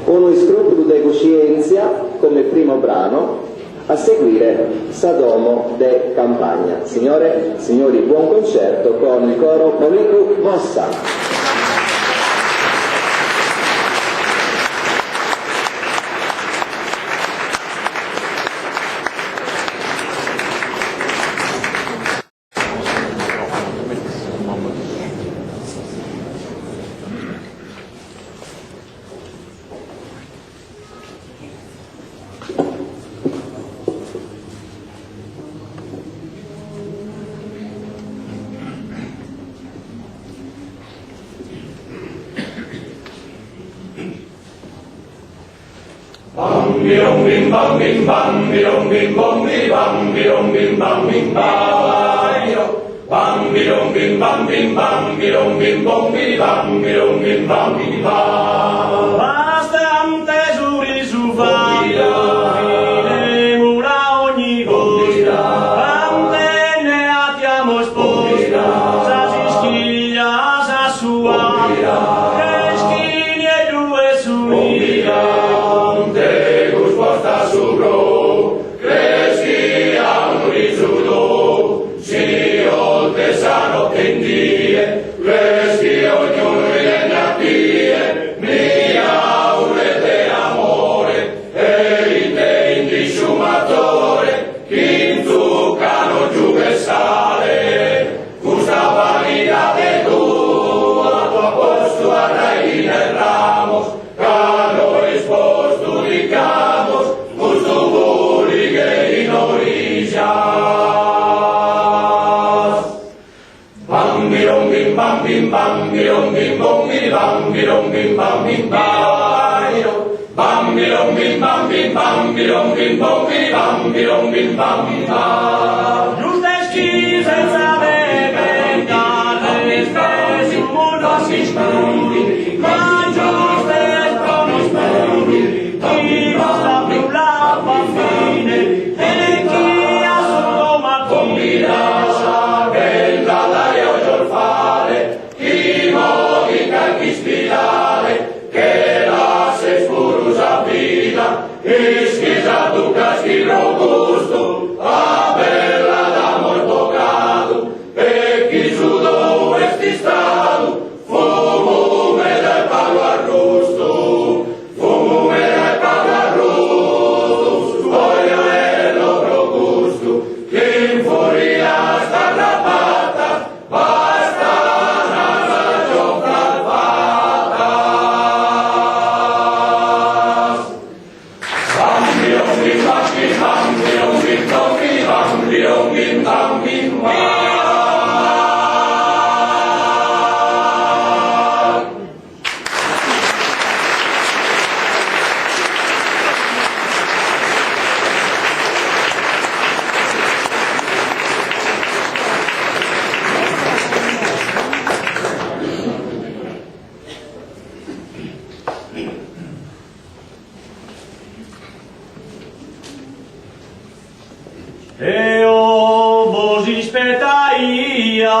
uno scrupolo de coscienza come primo brano, a seguire Sadomo de Campagna. Signore, signori, buon concerto con il coro Moliku Mossa. Bim bim bam bim bam bim bim bom bim bam bim bam bim bam bim bam bim bam bim bom bim bam bim bam bastante suri su fine mura ogni cosa quante ne abbiamo sposta sa si schiglia sa sua freschini e due suia Sugro, cresci a un risudo, si oltre sano tendie, cresci ognuno viene a pie, mia urete amore, e te indisciumatore, chi in zuccano giù che sale, questa vanità tua, tua posto a raina e ramos, caro esposto di camos, Bam bim bam bim bam bim bom bam bim bam bim bam bim bam bim bam bim bom bim bam giuste schi senza vendare spesi non si spandi ma giuste non spandi chi sta più la bambine e chi ha solo ma combina che la io fare chi modica chi spirale che la se spurusa vita e schisa tu caschi robusto a bella da molto cado e chi su dove sti stato fumo me dai pago arrosto fumo me dai pago arrosto voglio e loro gusto che in fuori la sta rapata basta una giocata fatta bam bim bam E vos ispettaia,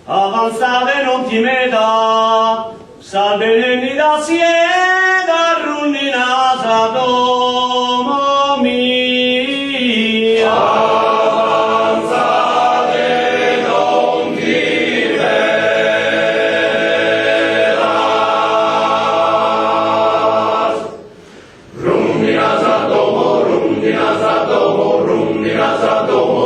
avanzate non timeda, salve da sieda, runnina domo mia. Avanzate non timeda, runnina domo, runnina domo.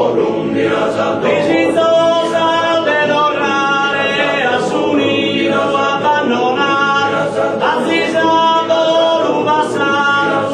Visitosa dell'orare, assunito, abbandonato, azzisato, rubasato,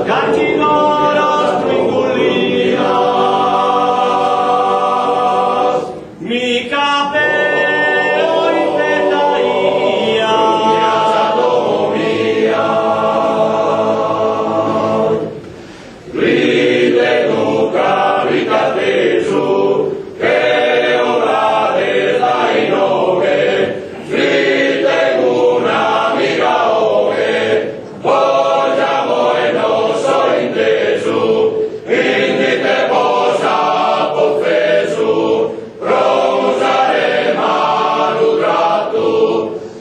Cantidoros tringulinas, mi capeo in tetaia, ride duca ricatesu, che ora dai nove, ride una amica ove, vogliamo e non so intesu, quindi te posa offesu, prosare malugrattu,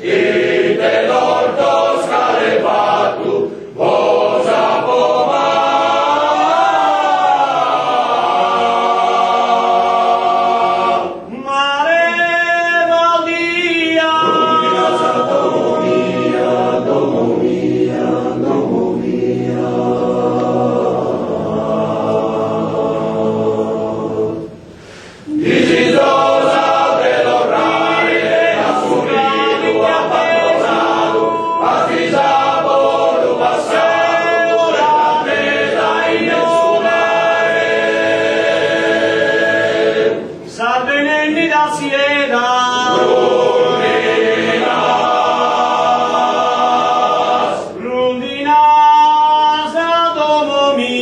ite l'orto scalevattu, posa poma. Mare Valdia, Digidosa dell'orrare, assumido abbandonato, affisavo lo passato, ora te dai nome. Salve nenni da Siena, Rundinas ad Domo mia.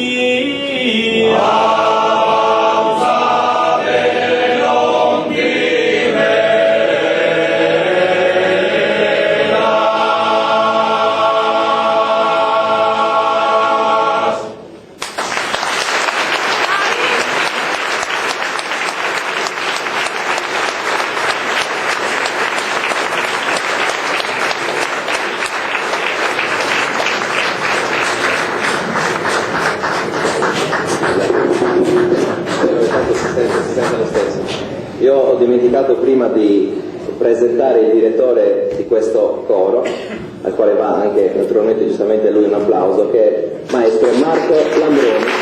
Io ho dimenticato prima di presentare il direttore di questo coro, al quale va anche naturalmente giustamente lui un applauso, che è maestro Marco Lambroni.